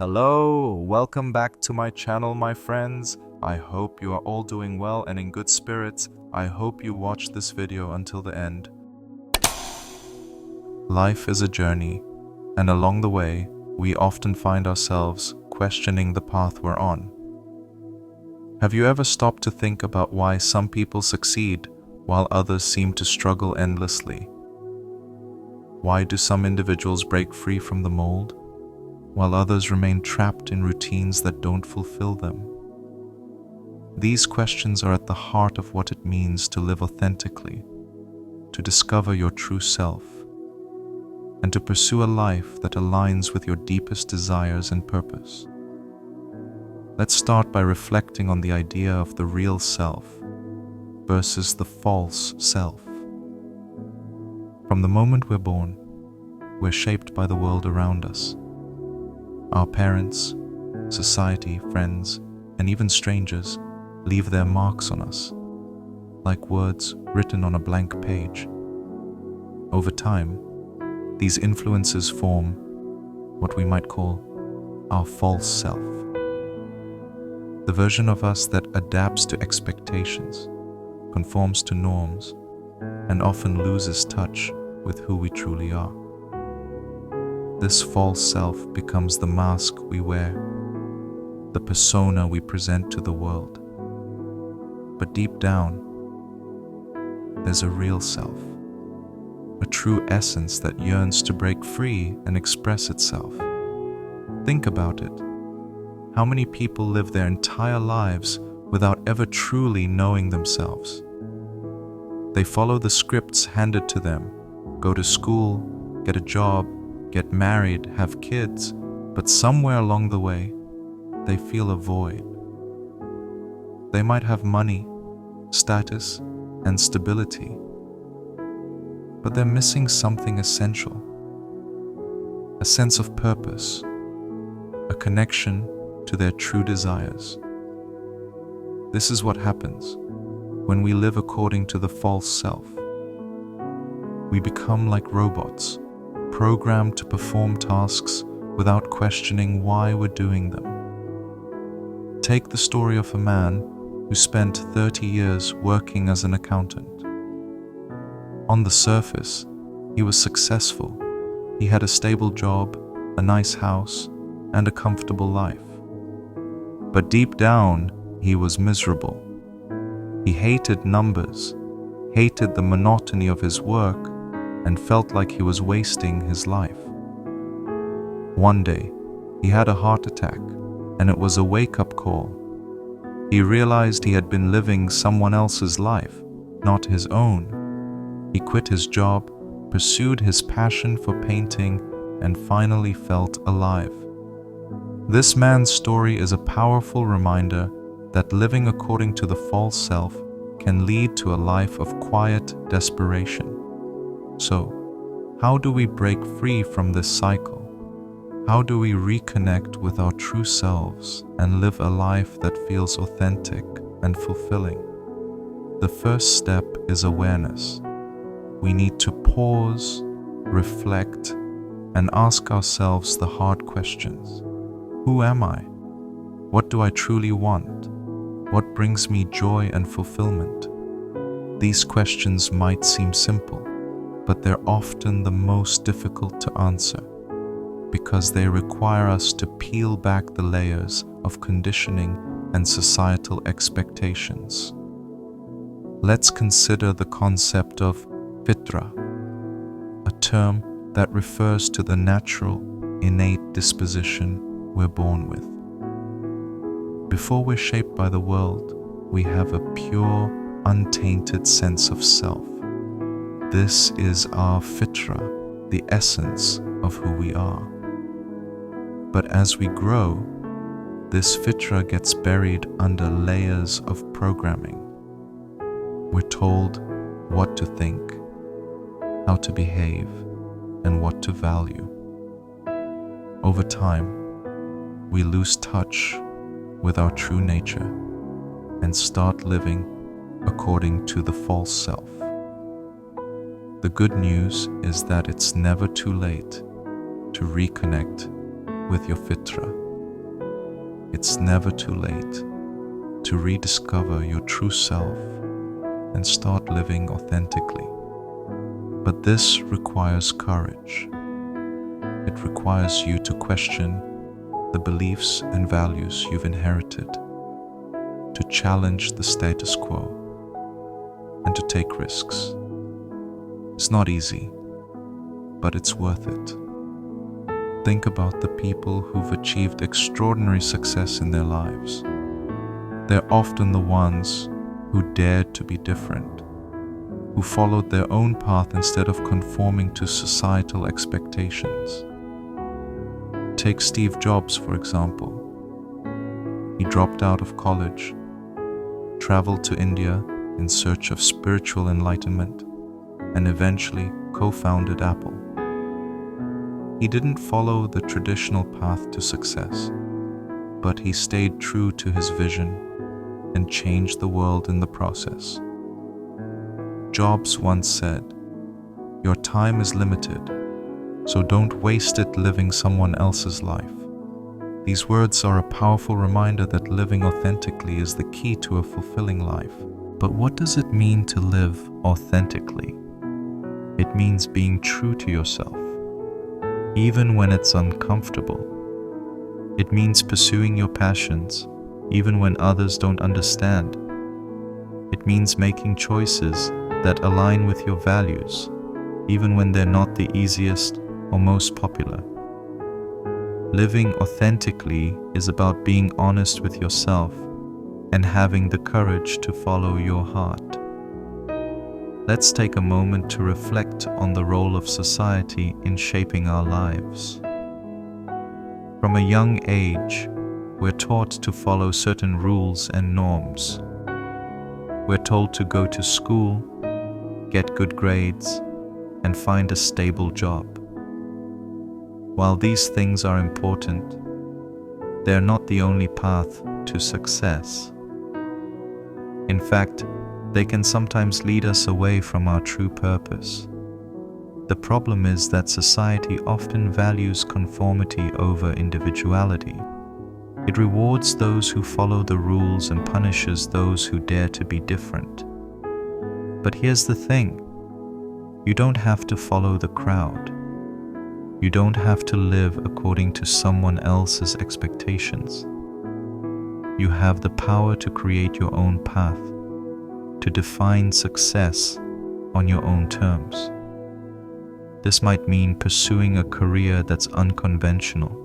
Hello, welcome back to my channel, my friends. I hope you are all doing well and in good spirits. I hope you watched this video until the end. Life is a journey, and along the way, we often find ourselves questioning the path we're on. Have you ever stopped to think about why some people succeed while others seem to struggle endlessly? Why do some individuals break free from the mold, while others remain trapped in routines that don't fulfill them? These questions are at the heart of what it means to live authentically, to discover your true self, and to pursue a life that aligns with your deepest desires and purpose. Let's start by reflecting on the idea of the real self versus the false self. From the moment we're born, we're shaped by the world around us. Our parents, society, friends, and even strangers leave their marks on us, like words written on a blank page. Over time, these influences form what we might call our false self, the version of us that adapts to expectations, conforms to norms, and often loses touch with who we truly are. This false self becomes the mask we wear, the persona we present to the world. But deep down, there's a real self, a true essence that yearns to break free and express itself. Think about it. How many people live their entire lives without ever truly knowing themselves? They follow the scripts handed to them, go to school, get a job, get married, have kids, but somewhere along the way, they feel a void. They might have money, status, and stability, but they're missing something essential: a sense of purpose, a connection to their true desires. This is what happens when we live according to the false self. We become like robots, programmed to perform tasks without questioning why we're doing them. Take the story of a man who spent 30 years working as an accountant. On the surface, he was successful. He had a stable job, a nice house, and a comfortable life. But deep down, he was miserable. He hated numbers, hated the monotony of his work, and felt like he was wasting his life. One day, he had a heart attack, and it was a wake-up call. He realized he had been living someone else's life, not his own. He quit his job, pursued his passion for painting, and finally felt alive. This man's story is a powerful reminder that living according to the false self can lead to a life of quiet desperation. So, how do we break free from this cycle? How do we reconnect with our true selves and live a life that feels authentic and fulfilling? The first step is awareness. We need to pause, reflect, and ask ourselves the hard questions. Who am I? What do I truly want? What brings me joy and fulfillment? These questions might seem simple, but they're often the most difficult to answer because they require us to peel back the layers of conditioning and societal expectations. Let's consider the concept of fitra, a term that refers to the natural, innate disposition we're born with. Before we're shaped by the world, we have a pure, untainted sense of self. This is our fitra, the essence of who we are. But as we grow, this fitra gets buried under layers of programming. We're told what to think, how to behave, and what to value. Over time, we lose touch with our true nature and start living according to the false self. The good news is that it's never too late to reconnect with your fitra. It's never too late to rediscover your true self and start living authentically. But this requires courage. It requires you to question the beliefs and values you've inherited, to challenge the status quo, and to take risks. It's not easy, but it's worth it. Think about the people who've achieved extraordinary success in their lives. They're often the ones who dared to be different, who followed their own path instead of conforming to societal expectations. Take Steve Jobs, for example. He dropped out of college, traveled to India in search of spiritual enlightenment, and eventually co-founded Apple. He didn't follow the traditional path to success, but he stayed true to his vision and changed the world in the process. Jobs once said, "Your time is limited, so don't waste it living someone else's life." These words are a powerful reminder that living authentically is the key to a fulfilling life. But what does it mean to live authentically? It means being true to yourself, even when it's uncomfortable. It means pursuing your passions, even when others don't understand. It means making choices that align with your values, even when they're not the easiest or most popular. Living authentically is about being honest with yourself and having the courage to follow your heart. Let's take a moment to reflect on the role of society in shaping our lives. From a young age, we're taught to follow certain rules and norms. We're told to go to school, get good grades, and find a stable job. While these things are important, they're not the only path to success. In fact, they can sometimes lead us away from our true purpose. The problem is that society often values conformity over individuality. It rewards those who follow the rules and punishes those who dare to be different. But here's the thing. You don't have to follow the crowd. You don't have to live according to someone else's expectations. You have the power to create your own path, to define success on your own terms. This might mean pursuing a career that's unconventional,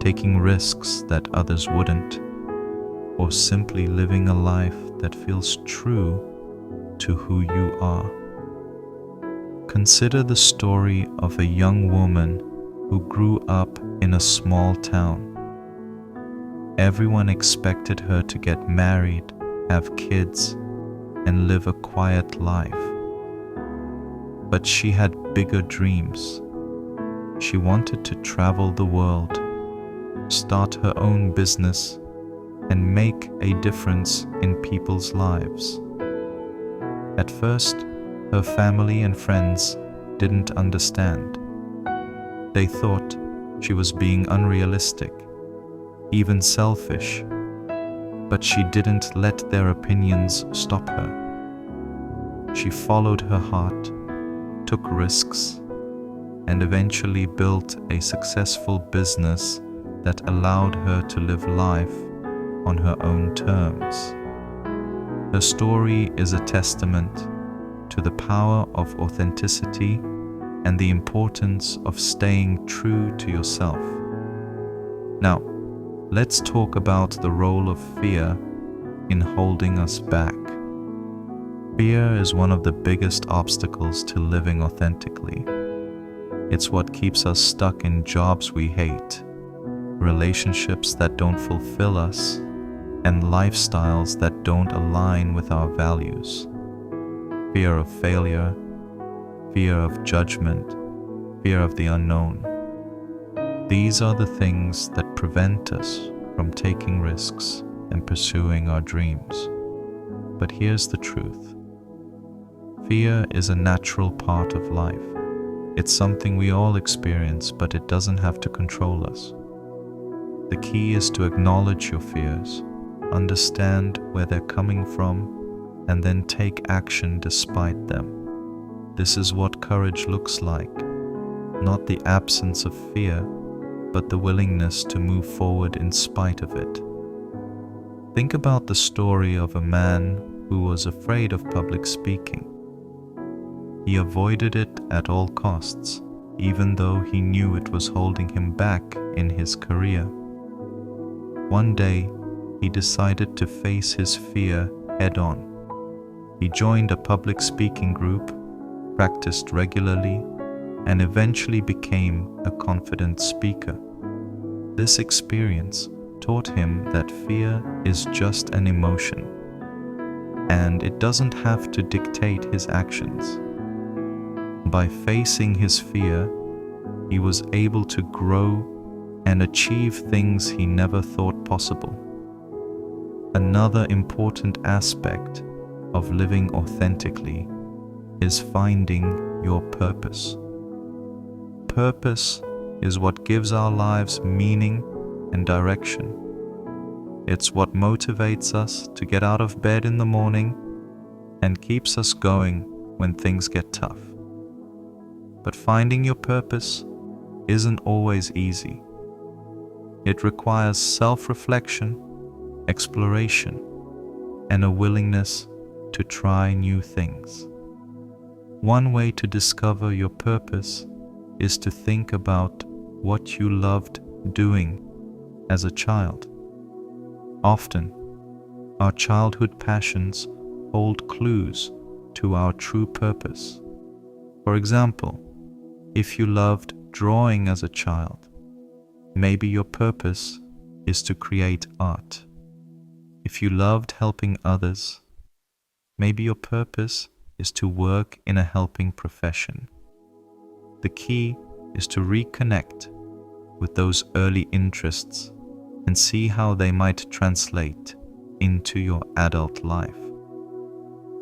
taking risks that others wouldn't, or simply living a life that feels true to who you are. Consider the story of a young woman who grew up in a small town. Everyone expected her to get married, have kids, and live a quiet life. But she had bigger dreams. She wanted to travel the world, start her own business, and make a difference in people's lives. At first, her family and friends didn't understand. They thought she was being unrealistic, even selfish, but she didn't let their opinions stop her. She followed her heart, took risks, and eventually built a successful business that allowed her to live life on her own terms. Her story is a testament to the power of authenticity and the importance of staying true to yourself. Now, let's talk about the role of fear in holding us back. Fear is one of the biggest obstacles to living authentically. It's what keeps us stuck in jobs we hate, relationships that don't fulfill us, and lifestyles that don't align with our values. Fear of failure, fear of judgment, fear of the unknown. These are the things that prevent us from taking risks and pursuing our dreams. But here's the truth. Fear is a natural part of life. It's something we all experience, but it doesn't have to control us. The key is to acknowledge your fears, understand where they're coming from, and then take action despite them. This is what courage looks like, not the absence of fear, but the willingness to move forward in spite of it. Think about the story of a man who was afraid of public speaking. He avoided it at all costs, even though he knew it was holding him back in his career. One day, he decided to face his fear head-on. He joined a public speaking group, practiced regularly, and eventually became a confident speaker. This experience taught him that fear is just an emotion, and it doesn't have to dictate his actions. By facing his fear, he was able to grow and achieve things he never thought possible. Another important aspect of living authentically is finding your purpose. Purpose is what gives our lives meaning and direction. It's what motivates us to get out of bed in the morning and keeps us going when things get tough. But finding your purpose isn't always easy. It requires self-reflection, exploration, and a willingness to try new things. One way to discover your purpose is to think about what you loved doing as a child. Often, our childhood passions hold clues to our true purpose. For example, if you loved drawing as a child, maybe your purpose is to create art. If you loved helping others, maybe your purpose is to work in a helping profession. The key is to reconnect with those early interests and see how they might translate into your adult life.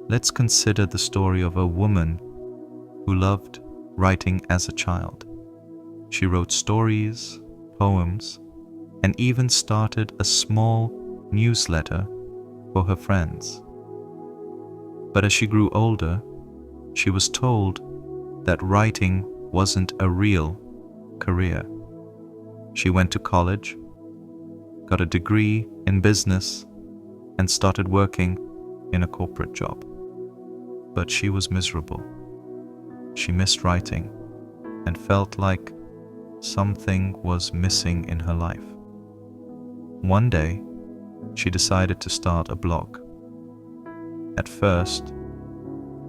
Let's consider the story of a woman who loved writing as a child. She wrote stories, poems, and even started a small newsletter for her friends. But as she grew older, she was told that writing wasn't a real career. She went to college, got a degree in business, and started working in a corporate job. But she was miserable. She missed writing and felt like something was missing in her life. One day, she decided to start a blog. At first,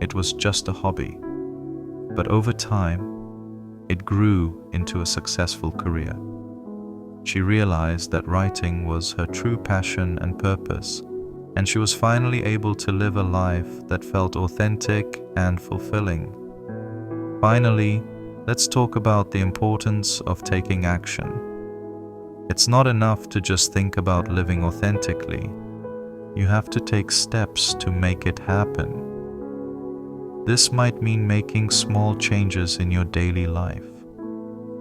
it was just a hobby, but over time, it grew into a successful career. She realized that writing was her true passion and purpose, and she was finally able to live a life that felt authentic and fulfilling. Finally, let's talk about the importance of taking action. It's not enough to just think about living authentically. You have to take steps to make it happen. This might mean making small changes in your daily life,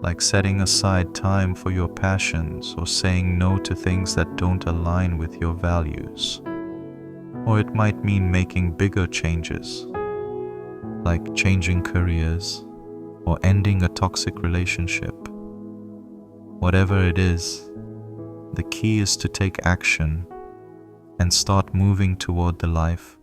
like setting aside time for your passions or saying no to things that don't align with your values. Or it might mean making bigger changes, like changing careers or ending a toxic relationship. Whatever it is, the key is to take action and start moving toward the life